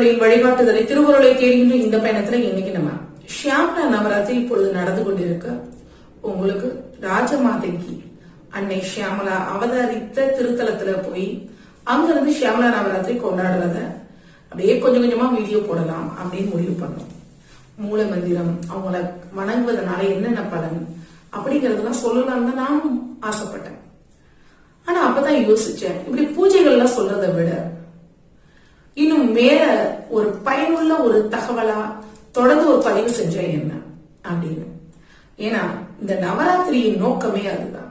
குழந்தைகளின் வழிகாட்டுதலை திருக்குறளை தேடுகின்ற இந்த பயணத்துல இன்னைக்கு நம்ம ஷியாமலா நவராத்திரி இப்பொழுது நடந்து கொண்டிருக்க உங்களுக்கு ராஜமாதைக்கு அன்னை ஷியாமலா அவதரித்த திருத்தலத்துல போய் அங்கிருந்து ஷியாமலா நவராத்திரி கொண்டாடுறத அப்படியே கொஞ்சம் கொஞ்சமா வீடியோ போடலாம் அப்படின்னு முடிவு பண்ணோம். மூல மந்திரம், அவங்கள வணங்குவதனால என்னென்ன பலன் அப்படிங்கறதெல்லாம் சொல்லலாம் தான் நானும் ஆசைப்பட்டேன். ஆனா அப்பதான் யோசிச்சேன், இப்படி பூஜைகள்லாம் சொல்றதை விட இன்னும் மேல ஒரு பயனுள்ள ஒரு தகவலா தொடர்ந்து ஒரு பதிவு செஞ்சா என்ன அப்படின்னு. ஏன்னா இந்த நவராத்திரியின் நோக்கமே அதுதான்.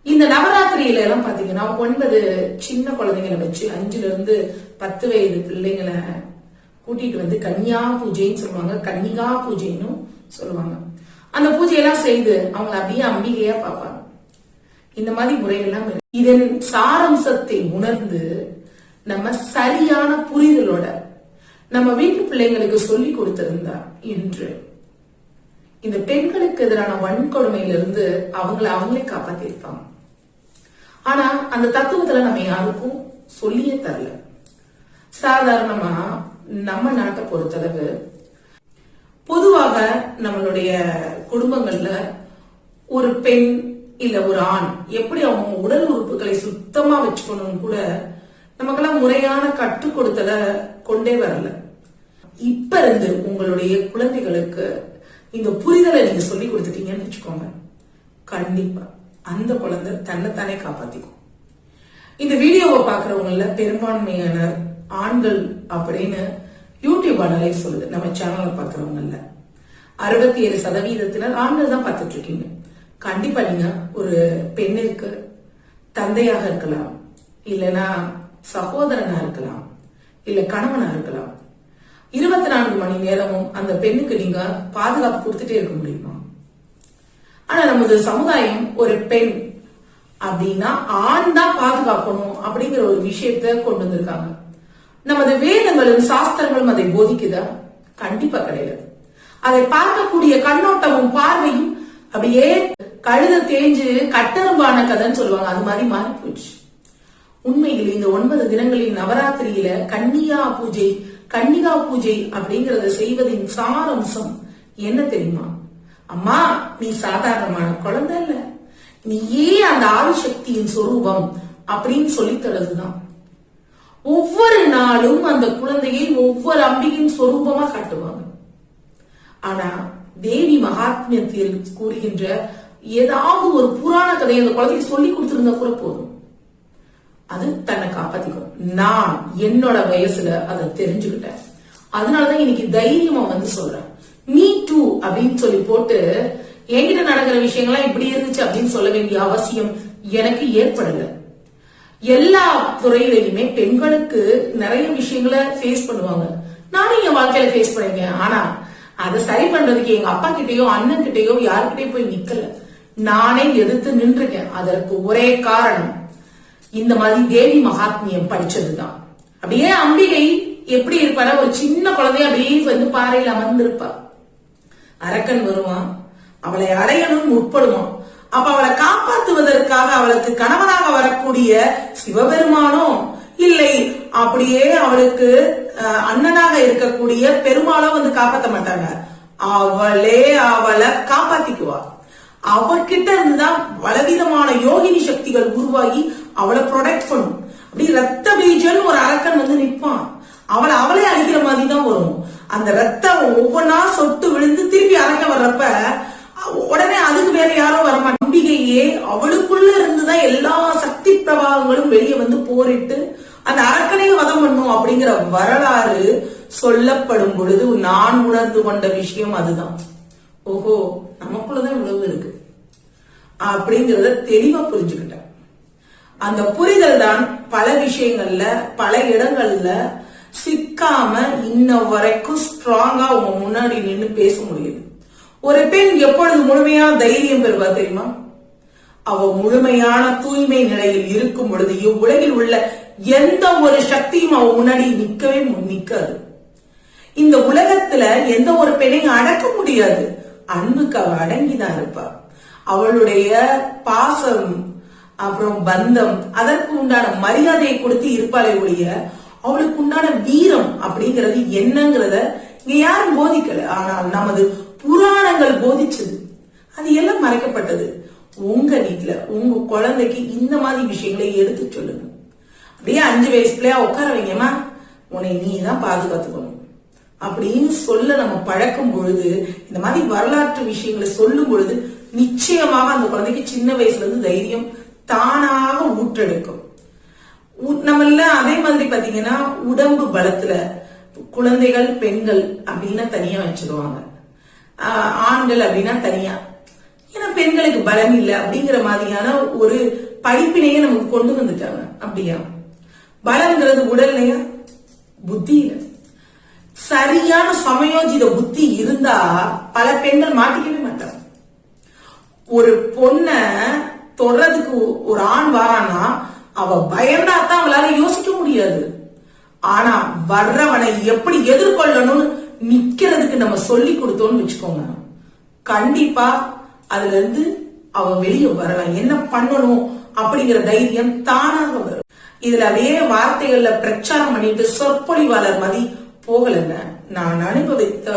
இந்த நவராத்திரியில எல்லாம் பாத்தீங்கன்னா 9 சின்ன குழந்தைங்களை வச்சு 5ல இருந்து 10 வயது பிள்ளைங்களை கூட்டிட்டு வந்து கன்னியா பூஜைன்னு சொல்லுவாங்க, கன்னிகா பூஜைன்னு சொல்லுவாங்க. அந்த பூஜையெல்லாம் செய்து அவங்களை அப்படியே அம்பிகையா பார்ப்பாங்க. இந்த மாதிரி முறையெல்லாம் இதன் சாரம்சத்தை உணர்ந்து நம்ம சரியான புரிதலோட நம்ம வீட்டு பிள்ளைங்களுக்கு சொல்லி கொடுத்திருந்தா இன்று இந்த பெண்களுக்கு எதிரான வன்கொடுமையிலிருந்து அவங்களே காப்பாத்திருப்பாங்க. ஆனா அந்த தத்துவத்துல நம்ம யாருக்கும் சொல்லியே தரல. சாதாரணமா நம்ம நாட்டை பொறுத்தளவு பொதுவாக நம்மளுடைய குடும்பங்கள்ல ஒரு பெண் இல்ல ஒரு ஆண் எப்படி அவங்க உடல் உறுப்புகளை சுத்தமா வச்சுக்கணும் கூட நமக்கெல்லாம் முறையான கற்றுக் கொடுத்தல கொண்டே வரல. இப்ப இருந்து உங்களுடைய குழந்தைகளுக்கு இந்த புரிதலை நீங்க சொல்லி கொடுத்துட்டீங்கன்னு வச்சுக்கோங்க, கண்டிப்பா அந்த குழந்தை தன்னைத்தானே காப்பாத்திக்கும். இந்த வீடியோவை பாக்குறவங்கள பெரும்பான்மையான ஆண்கள் அப்படின்னு யூடியூப் அனலை சொல்லுது. நம்ம சேனலை பாக்குறவங்கல்ல 67% ஆண்கள் தான் பார்த்துட்டு இருக்கீங்க. கண்டிப்பா நீங்க ஒரு பெண்ணிற்கு தந்தையாக இருக்கலாம், இல்லைன்னா சகோதரனா இருக்கலாம், இல்ல கணவனா இருக்கலாம். 24 மணி நேரமும் அந்த பெண்ணுக்கு நீங்க பாதுகாப்பு கொடுத்துட்டே இருக்க முடியுமா? ஆனா நமது சமுதாயம் ஒரு பெண் அப்படின்னா ஆண் தான் பாதுகாக்கணும் அப்படிங்கிற ஒரு விஷயத்த கொண்டு வந்திருக்காங்க. நமது வேதங்களும் சாஸ்திரங்களும் அதை போதிக்குதா? கண்டிப்பா கிடையாது. அதை பார்க்கக்கூடிய கண்ணோட்டமும் பார்வையும் அப்படியே கழுத தேஞ்சு கட்டரும்பான கதைன்னு சொல்லுவாங்க, அது மாதிரி மாறி போச்சு. உண்மையில் இந்த 9 தினங்களின் நவராத்திரியில கன்னிகா பூஜை அப்படிங்கறத செய்வதின் சாரம்சம் என்ன தெரியுமா? அம்மா, நீ சாதாரணமான குழந்தை இல்ல, நீயே அந்த ஆதிசக்தியின் சொரூபம் அப்படின்னு சொல்லித்தரதுதான். ஒவ்வொரு நாளும் அந்த குழந்தையை ஒவ்வொரு அம்பியின் சொரூபமா காட்டுவாங்க. ஆனா தேவி மகாத்மியத்தில் கூறுகின்ற ஏதாவது ஒரு புராண கதையை அந்த குழந்தைக்கு சொல்லி கொடுத்திருந்தா கூட போதும், அது தன்னை காப்பாத்திக்கும். நான் என்னோட வயசுல அதை தெரிஞ்சுக்கிட்டேன். அதனாலதான் இன்னைக்கு தைரியமா வந்து சொல்றேன். மீ டூ அப்படின்னு சொல்லி போட்டு என்கிட்ட நடக்கிற விஷயங்கள்லாம் இப்படி இருந்துச்சு அப்படின்னு சொல்ல வேண்டிய அவசியம் எனக்கு ஏற்படல. எல்லா துறையிலையுமே பெண்களுக்கு நிறைய விஷயங்களை ஃபேஸ் பண்ணுவாங்க. நானும் என் வாழ்க்கையில ஃபேஸ் பண்ணிருக்கேன். ஆனா அதை சரி பண்றதுக்கு எங்க அப்பா கிட்டயோ அண்ணன் கிட்டயோ யாருக்கிட்டயும் போய் நிக்கல, நானே எதிர்த்து நின்றுருக்கேன். அதற்கு ஒரே காரணம் இந்த மாதிரி தேவி மகாத்மியம் படிச்சதுதான். அப்படியே அம்பிகை எப்படி இருப்பானா, ஒரு சின்ன குழந்தைய அப்படியே வந்து பாறையில் அமர்ந்திருப்பா. அரக்கன் வருவான், அவளை அடையணும் முற்படுவான். அப்ப அவளை காப்பாற்றுவதற்காக அவளுக்கு கணவனாக வரக்கூடிய சிவபெருமானோ இல்லை அப்படியே அவளுக்கு அண்ணனாக இருக்கக்கூடிய பெருமாளோ வந்து காப்பாற்ற மாட்டாங்க. அவளே அவளை காப்பாத்திக்குவா. அவகிட்ட இருந்துதான் பலவிதமான யோகினி சக்திகள் உருவாகி அவளை ப்ரொடெக்ட் பண்ணும். அப்படி ரத்த பீஜன் ஒரு அரக்கன் வந்து நிற்பான், அவளே அழிக்கிற மாதிரி தான் வரும். அந்த ரத்தம் ஒவ்வொன்னா சொட்டு விழுந்து திருப்பி அரக்கன் வர்றப்ப உடனே அதுக்கு வேற யாரோ வரமாட்டாங்க. நம்பிக்கையே அவளுக்குள்ள இருந்துதான் எல்லா சக்தி பிரபாகங்களும் வெளியே வந்து போரிட்டு அந்த அரக்கனையும் வதம் பண்ணும் அப்படிங்கிற வரலாறு சொல்லப்படும் பொழுது நான் உணர்ந்து கொண்ட விஷயம் அதுதான். ஓஹோ, நமக்குள்ளதான் இவ்வளவு இருக்கு அப்படிங்கறத தெளிவா புரிஞ்சுக்கிட்டேன். அந்த புரிதல் தான் பல விஷயங்கள்ல பல இடங்கள்ல சிக்காம இன்ன வரைக்கும் ஸ்ட்ராங்கா உங்க முன்னாடி நின்று பேச முடியுது. ஒரு பெண் எப்பொழுது முழுமையா தைரியம் பெறுவா தெரியுமா? அவ முழுமையான தூய்மை நிலையில் இருக்கும் பொழுது இவ்வுலகில் உள்ள எந்த ஒரு சக்தியும் அவ முன்னாடி நிக்காது. இந்த உலகத்துல எந்த ஒரு பெண்ணையும் அடக்க முடியாது. அன்புக்கு அவ அடங்கிதான் இருப்பா. அவளுடைய பாசம் அப்புறம் பந்தம் அதற்கு உண்டான மரியாதையை கொடுத்து இருப்பாளே ஒழிய அவளுக்கு உண்டான வீரம் அப்படிங்கிறது என்னங்கிறத இங்க யாரும் போதிக்கல. ஆனால் நமது புராணங்கள் போதிச்சது. அது எல்லாம் மறைக்கப்பட்டது. உங்க வீட்டுல உங்க குழந்தைக்கு இந்த மாதிரி விஷயங்களை எடுத்து சொல்லுங்க. அப்படியே 5 வயசு பிள்ளையா உட்கார வைங்கம்மா, உன்னை நீ தான் பாதுகாத்துக்கணும் அப்படின்னு சொல்ல நம்ம பழக்கும் பொழுது, இந்த மாதிரி வரலாற்று விஷயங்களை சொல்லும் பொழுது நிச்சயமாக அந்த குழந்தைக்கு சின்ன வயசுல இருந்து தைரியம் தானாக ஊற்றெடுக்கும். நம்மள அதே மாதிரி பாத்தீங்கன்னா உடம்பு பலத்துல குழந்தைகள் பெண்கள் அப்படின்னா தனியா வச்சிருவாங்க, ஆண்கள் அப்படின்னா தனியா. ஏன்னா பெண்களுக்கு பலம் இல்லை அப்படிங்கிற மாதிரியான ஒரு படிப்பினையே நமக்கு கொண்டு வந்துட்டாங்க. அப்படியா? பலம்ங்கிறது உடல்லையா, புத்தியில. சரியான சமயோஜித புத்தி இருந்தா பல பெண்கள் மாட்டிக்கவே மாட்டாங்க. ஒரு பொண்ண தொடறதுக்கு ஒரு ஆண் வாரான்னா அவ பயந்தாத்தான் அவளால யோசிக்க முடியாது. ஆனா வர்றவனை எப்படி எதிர்கொள்ளணும்னு நிக்கிறதுக்கு நம்ம சொல்லி கொடுத்தோம்னு வச்சுக்கோங்க, கண்டிப்பா அதுல இருந்து அவ வெளியே வரலாம். என்ன பண்ணணும் அப்படிங்கிற தைரியம் தானாக வரும். இதுல அதே வார்த்தைகள்ல பிரச்சாரம் பண்ணிட்டு சொற்பொழிவாளர் மாதிரி போகலங்க. நான் அனுபவித்த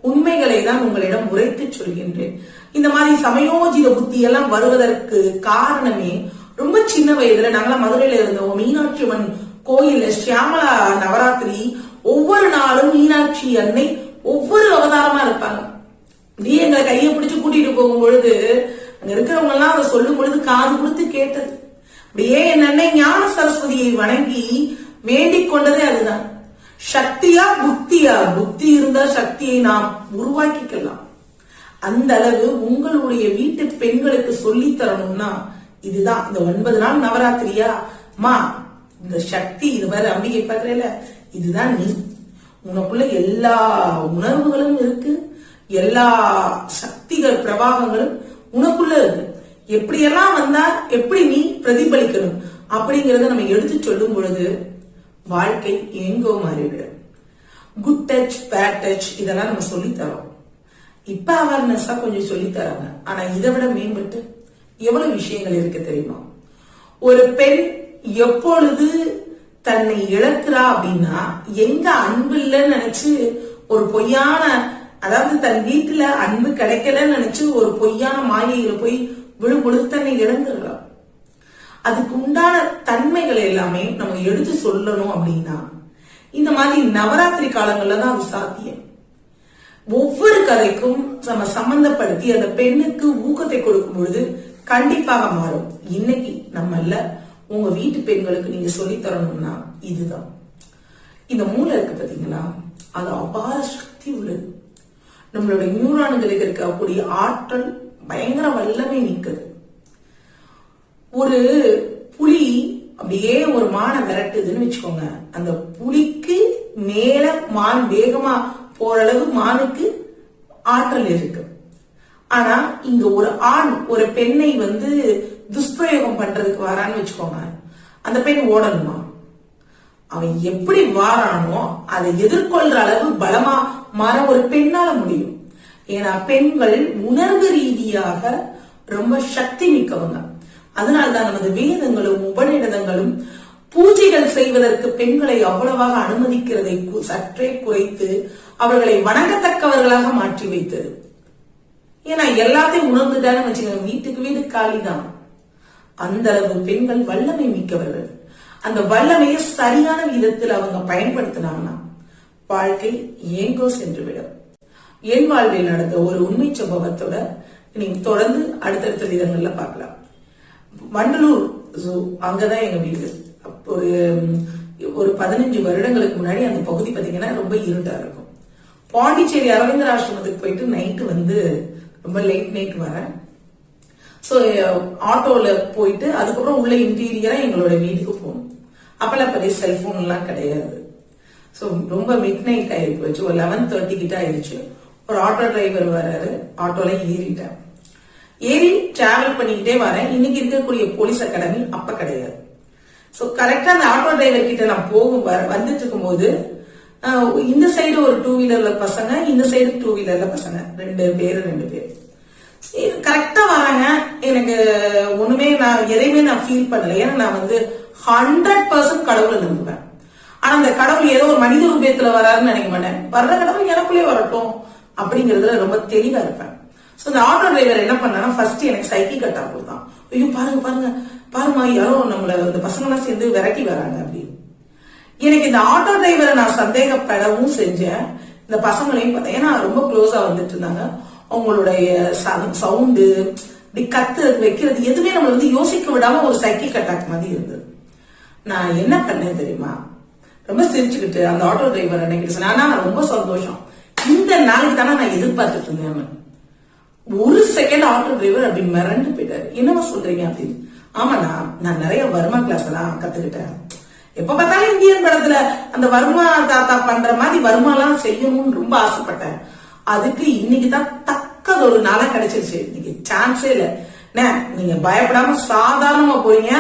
உண்மைகளை தான் உங்களிடம் உரைத்து சொல்கின்றேன். இந்த மாதிரி சமயோஜித புத்தி எல்லாம் வருவதற்கு காரணமே ரொம்ப சின்ன வயதுல நாங்களாம் மதுரையில இருந்தோம். மீனாட்சி அம்மன் கோயில்ல சியாமலா நவராத்திரி ஒவ்வொரு நாளும் மீனாட்சி அன்னை ஒவ்வொரு அவதாரமா இருப்பாங்க. அப்படியே எங்களை கையை பிடிச்சு கூட்டிட்டு போகும் பொழுது அங்க இருக்கிறவங்க எல்லாம் அதை சொல்லும் பொழுது காது கொடுத்து கேட்டது. அப்படியே என் அன்னை ஞான சரஸ்வதியை வணங்கி வேண்டிக் கொண்டதே அதுதான். சக்தியா புத்தியா? புத்தி இருந்தா சக்தியை நாம் உருவாக்கிக்கலாம். அந்த அளவு உங்களுடைய வீட்டு பெண்களுக்கு சொல்லி தரணும்னா இதுதான். இந்த 9 நாள் நவராத்திரியா மா, இந்த சக்தி இதுவரை அம்பிகை பாக்குறல, இதுதான் நீ. உனக்குள்ள எல்லா உணர்வுகளும் இருக்கு, எல்லா சக்திகள் பிரபாகங்களும் உனக்குள்ள இருக்கு. எப்படியெல்லாம் வந்தா எப்படி நீ பிரதிபலிக்கணும் அப்படிங்கறத நம்ம எடுத்து சொல்லும் பொழுது வாழ்க்கை எங்கோ மாறிவிடும். குட் டச், பேட் டச் இதெல்லாம் நம்ம சொல்லி தரோம். இப்ப அவேர்னஸா கொஞ்சம் சொல்லி தராங்க. ஆனா இதை விட மேம்பட்டு எவ்வளவு விஷயங்கள் இருக்கு தெரியுமா? ஒரு பெண் எப்பொழுது தன்னை இழக்கிறா அப்படின்னா, எங்க அன்பு இல்லைன்னு நினைச்சு ஒரு பொய்யான, அதாவது தன் வீட்டுல அன்பு கிடைக்கலன்னு நினைச்சு ஒரு பொய்யான மாயையில போய் விழும் பொழுது தன்னை இழந்துடுறான். அதுக்கு உண்டான தன்மைகள் எல்லாமே நம்ம எடுத்து சொல்லணும் அப்படின்னா இந்த மாதிரி நவராத்திரி காலங்கள்ல தான் அது சாத்தியம். ஒவ்வொரு கதைக்கும் நம்ம சம்பந்தப்படுத்தி அந்த பெண்ணுக்கு ஊக்கத்தை கொடுக்கும் பொழுது கண்டிப்பாக மாறும். இன்னைக்கு நம்மள உங்க வீட்டு பெண்களுக்கு நீங்க சொல்லி தரணும்னா இதுதான். இந்த மூளை இருக்கு பாத்தீங்களா, அது அபார சக்தி உள்ளது. நம்மளோட நியூரான்களுக்கு இருக்கக்கூடிய ஆற்றல் பயங்கர வல்லமை நிற்குது. ஒரு புலி அப்படியே ஒரு மானை விரட்டுதுன்னு வச்சுக்கோங்க, அந்த புலிக்கு மேல மான் வேகமா போற அளவு மானுக்கு ஆற்றல் இருக்கு. ஆனா இங்க ஒரு ஆண் ஒரு பெண்ணை துஷ்பிரயோகம் பண்றதுக்கு வரான்னு வச்சுக்கோங்க, அந்த பெண் ஓடணுமா? அவன் எப்படி வாரானோ அதை எதிர்கொள்ற அளவு பலமா மாற ஒரு பெண்ணால முடியும். ஏன்னா பெண்கள் உணர்வு ரீதியாக ரொம்ப சக்தி மிக்கவங்க. அதனால்தான் நமது வேதங்களும் உபநிடதங்களும் பூஜைகள் செய்வதற்கு பெண்களை அவ்வளவாக அனுமதிக்கிறதை சற்றே குறைத்து அவர்களை வணங்கத்தக்கவர்களாக மாற்றி வைத்தது. ஏன்னா எல்லாத்தையும் உணர்ந்துட்டாலும் வச்சுக்கோங்க, வீட்டுக்கு வீடு காலிதான். அந்த அளவு பெண்கள் வல்லமை மிக்கவர்கள். அந்த வல்லமையை சரியான விதத்தில் அவங்க பயன்படுத்தினாங்கன்னா வாழ்க்கை ஏங்கோ சென்று விடும். என் வாழ்வில் நடந்த ஒரு உண்மை சம்பவத்தோட நீங்க தொடர்ந்து அடுத்தடுத்த விதங்கள்ல பார்க்கலாம். வண்டலூர் ஜூ, அங்கதான் எங்க வீடு. ஒரு 15 வருடங்களுக்கு முன்னாடி அந்த பகுதி பாத்தீங்கன்னா ரொம்ப இருட்டா இருக்கும். பாண்டிச்சேரி அரவிந்தர் ஆசிரமத்துக்கு போயிட்டு நைட்டு ரொம்ப லேட் நைட் வரேன். சோ ஆட்டோல போயிட்டு அதுக்கப்புறம் உள்ள இன்டீரியரா எங்களோட வீட்டுக்கு போகணும். அப்பெல்லாம் பெரிய செல்போன் எல்லாம் கிடையாது. சோ ரொம்ப மிட் நைட் ஆயிட்டு போச்சு. ஒரு 11:30 கிட்ட ஆயிடுச்சு. ஒரு ஆட்டோ டிரைவர் வராரு. ஆட்டோல ஏறிட்டேன். ஏறி டிராவல் பண்ணிக்கிட்டே வரேன். இன்னைக்கு இருக்கக்கூடிய போலீஸ் அகாடமி அப்ப கிடையாது. சோ கரெக்டா அந்த ஆட்டோ டிரைவர் கிட்ட நான் வந்துட்டு இருக்கும் போது இந்த சைடு ஒரு 2 வீலர்ல பசங்க, இந்த சைடு 2 வீலர்ல பசங்க, 2 பேர் கரெக்டா வராங்க. எனக்கு ஒண்ணுமே நான் எதையுமே நான் ஃபீல் பண்ணல. ஏன்னா நான் 100% கடவுளை நம்புவேன். ஆனா அந்த கடவுள் ஏதோ ஒரு மனித ரூபத்துல வராருன்னு நினைக்க மாட்டேன். வர்ற கடவுள் எனக்குள்ளே வரட்டும் அப்படிங்கறதுல ரொம்ப தெளிவா இருப்பேன். சோ இந்த ஆட்டோ டிரைவர் என்ன பண்ணா, ஃபர்ஸ்ட் எனக்கு சைக்கிள் கட்டா கொடுத்தான். ஐயோ பாருங்க பாருங்க பாருமா, யாரோ நம்மள இந்த பசங்க எல்லாம் சேர்ந்து விரட்டி வராங்க அப்படின்னு. எனக்கு இந்த ஆட்டோ டிரைவரை நான் சந்தேகப்படவும் செஞ்சேன். இந்த பசங்களையும் பார்த்தேன், ஏன்னா ரொம்ப க்ளோஸா வந்துட்டு இருந்தாங்க. அவங்களுடைய சவுண்டு, இப்படி கத்துறது வைக்கிறது எதுவுமே நம்ம யோசிக்க விடாம ஒரு சைக்கிள் கட்டாக் மாதிரி இருந்தது. நான் என்ன பண்ணேன் தெரியுமா, ரொம்ப சிரிச்சுக்கிட்டு அந்த ஆட்டோ டிரைவர் அன்னைக்கு சொன்னேன், ஆனா ரொம்ப சந்தோஷம், இந்த நாளைக்கு தானே நான் எதிர்பார்த்துட்டு இருந்தேன். ஒரு செகண்ட் ஆட்டோ டிரைவர் அப்படி மிரண்டு போயிட்டாரு. என்னவா சொல்றீங்க அப்படின்னு. ஆமாண்ணா, நான் நிறைய வர்மா கிளாஸ் எல்லாம் கத்துக்கிட்டேன். எப்ப பார்த்தாலும் இந்தியன் படத்துல அந்த வர்மா தாத்தா பண்ற மாதிரி வர்மா எல்லாம் செய்யணும்னு ரொம்ப ஆசைப்பட்டேன். அதுக்கு இன்னைக்கு தான் தக்கது ஒரு நாளா கிடைச்சிருச்சு. இன்னைக்கு சான்ஸே இல்ல. நீங்க பயப்படாம சாதாரணமா போறீங்க.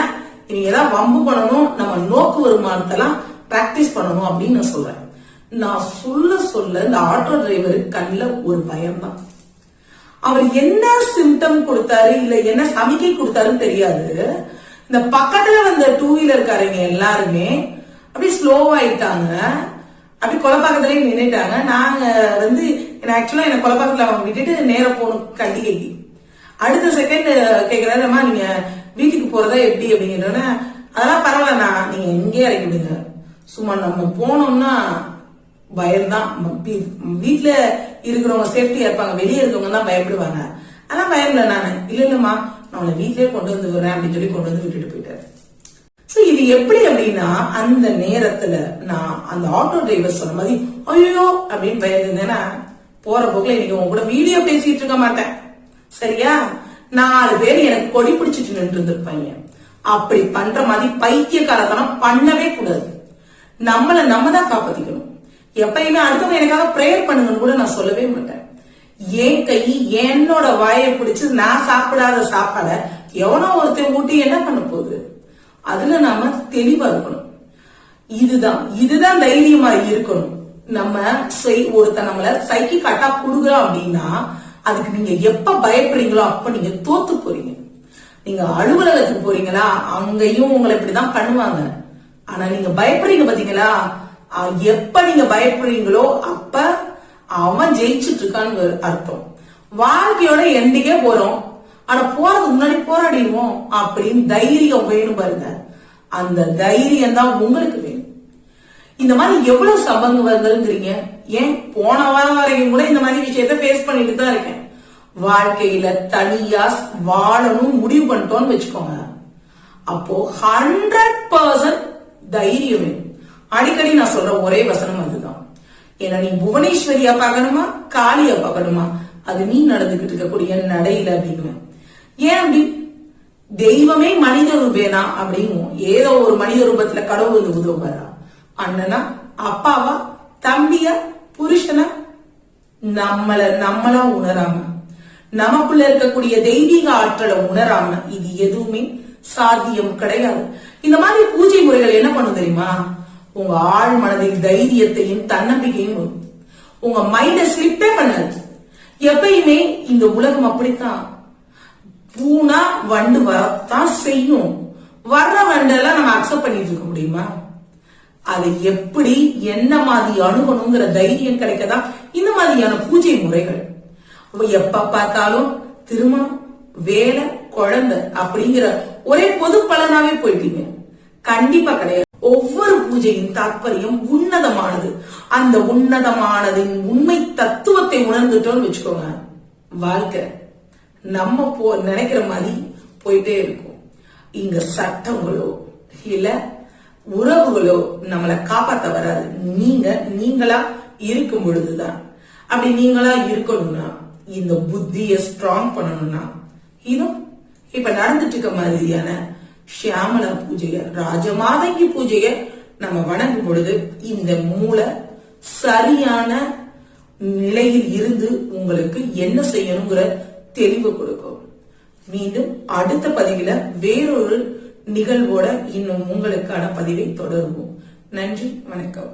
நீங்க ஏதாவது வம்பு பண்ணணும், நம்ம நோக்கு வருமானத்தெல்லாம் பிராக்டிஸ் பண்ணணும் அப்படின்னு நான் சொல்றேன். நான் சொல்ல இந்த ஆட்டோ டிரைவருக்கு கண்ணுல ஒரு பயம் தான். அவர் என்ன சிம்டம் கொடுத்தாரு இல்ல என்ன சமிக்கை கொடுத்தாருன்னு தெரியாது. இந்த பக்கத்துல வந்த டூ வீலர்காரங்க எல்லாருமே அப்படி ஸ்லோ ஆயிட்டாங்க. அப்படி கொலப்பாக்கத்திலேயே நின்னுட்டாங்க. நாங்க ஆக்சுவலா என்ன கொலப்பாக்கத்துல அவங்க விட்டுட்டு நேரம் போகணும் கண்டிகைக்கு. அடுத்த செகண்ட் கேக்குறாரு, அம்மா நீங்க வீட்டுக்கு போறதா எப்படி அப்படிங்கிறோன்னா, அதெல்லாம் பரவாயில்லண்ணா, நீங்க இங்கே இறக்கி விடுங்க. சும்மா நம்ம போனோம்னா பயம்தான். வீட்டுல இருக்கிறவங்க சேஃப்டியா இருப்பாங்க, வெளியே இருக்கவங்க தான் பயப்படுவாங்க. அதான் பயம் இல்ல. நானு இல்லம்மா, நான் உன்னை வீட்லயே கொண்டு வந்து விடுறேன் அப்படின்னு சொல்லி கொண்டு வந்து விட்டுட்டு போயிட்டாரு. சோ இது எப்படி அப்படின்னா, அந்த நேரத்துல நான் அந்த ஆட்டோ டிரைவர் சொன்ன மாதிரி ஐயோ அப்படின்னு பயந்துருந்தேன்னா, போற போக்குல இன்னைக்கு உங்க கூட வீடியோ பேசிட்டு இருக்க மாட்டேன். சரியா? 4 பேர் எனக்கு கொடி பிடிச்சிட்டு நின்று இருந்திருப்பாங்க. அப்படி பண்ற மாதிரி பைத்தியக்காரத்தனம் பண்ணவே கூடாது. நம்மள நம்ம தான் காப்பாத்திக்கணும். எப்பயுமே அடுத்தவங்க எனக்காக பிரேயர் பண்ணுங்கன்னு கூட நான் சொல்லவே மாட்டேன். என் கை என்னோட வாயை பிடிச்சு நான் சாப்பிடாத சாப்பாட எவனோ ஒருத்தன் ஊட்டி என்ன பண்ண போகுது? அதுல நாம தெளிவா இருக்கணும். இதுதான் தைரியமா இருக்கணும். நம்ம ஒருத்தன் நம்மள சைக்கிள் கட்டா குடுக்குறோம் அப்படின்னா, அதுக்கு நீங்க எப்ப பயப்படுறீங்களோ அப்ப நீங்க தோத்து போறீங்க. நீங்க அலுவலகத்துக்கு போறீங்களா, அங்கேயும் உங்களை இப்படிதான் பண்ணுவாங்க. ஆனா நீங்க பயப்படுறீங்க பாத்தீங்களா, எப்ப நீங்க பயப்படுறீங்களோ அப்ப அவன் ஜெயிச்சுட்டு இருக்கான்னு அர்த்தம். வாழ்க்கையோட எண்டிக்கே போறோம், ஆனா போறதுக்கு முன்னாடி போராடிடுவோம் அப்படின்னு தைரியம் வேணும் பாருங்க. அந்த தைரியம் தான் உங்களுக்கு வேணும். இந்த மாதிரி எவ்வளவு சம்பவங்கள்ங்கிறீங்க. ஏன் போன வாரம் வரைக்கும் கூட இந்த மாதிரி விஷயத்த ஃபேஸ் பண்ணிட்டு தான் இருக்கேன். வாழ்க்கையில தனியா வாழணும் முடிவு பண்ணிட்டோம்னு வச்சுக்கோங்க, அப்போ 100% தைரியம் வேணும். அடிக்கடி நான் சொல்ற ஒரே வசனம் அதுதான். ஏன்னா நீ புவனேஸ்வரியா பார்க்கணுமா காளியா பார்க்கணுமா, அது நீ நடந்துகிட்டு இருக்கக்கூடிய நடையில அப்படின்னு. ஏன் அப்படி? தெய்வமே மனித ரூபேனா அப்படிங்கும். ஏதோ ஒரு மனித ரூபத்துல கடவுள் உதவுவாரா? அண்ணனா, அப்பாவா, தம்பியா, புருஷனா? நம்மளா உணராம, நமக்குள்ள இருக்கக்கூடிய தெய்வீக ஆற்றலை உணராம இது எதுவுமே சாத்தியம் கிடையாது. இந்த மாதிரி பூஜை முறைகள் என்ன பண்ணும் தெரியுமா? உங்க ஆழ் மனதில் தைரியத்தையும் தன்னம்பிக்கையும் உங்க மைண்ட ஸ்லிப்பே பண்ணாது. எப்பயுமே இந்த உலகம் அப்படித்தான். பூனா வண்டு வரத்தான் செய்யும். வர்ற வண்டெல்லாம் நம்ம அக்செப்ட் பண்ணிட்டு இருக்க முடியுமா? அதை எப்படி என்ன மாதிரி அணுகணுங்கிற தைரியம் கிடைக்கதான் இந்த மாதிரியான பூஜை முறைகள். எப்ப பார்த்தாலும் திருமணம், வேலை, குழந்தை அப்படிங்கிற ஒரே பொது பலனாவே போயிட்டீங்க. கண்டிப்பா கிடையாது. ஒவ்வொரு பூஜையின் தாற்பயம் உன்னதமானது. அந்த உன்னதமானதின் உண்மை தத்துவத்தை உணர்ந்துட்டோம்னு வச்சுக்கோங்க, வாழ்க்கை நம்ம நினைக்கிற மாதிரி போயிட்டே இருக்கும். இங்க சட்டங்களோ இல்ல உறவுகளோ நம்மளை காப்பாத்த வராது. நீங்களா இருக்கும் பொழுதுதான். அப்படி நீங்களா இருக்கணும்னா, இந்த புத்திய ஸ்ட்ராங் பண்ணணும்னா, இப்ப நடந்துட்டு இருக்க மாதிரியான ஷியாமலா பூஜைய, ராஜமாதங்கி பூஜைய நம்ம வணங்கும் பொழுது இந்த மூளை சரியான நிலையில் இருந்து உங்களுக்கு என்ன செய்யணுங்கிற தெளிவு கொடுக்கும். மீண்டும் அடுத்த பதிவில வேறொரு நிகழ்வோட இன்னும் உங்களுக்கான பதிவை தொடருவோம். நன்றி, வணக்கம்.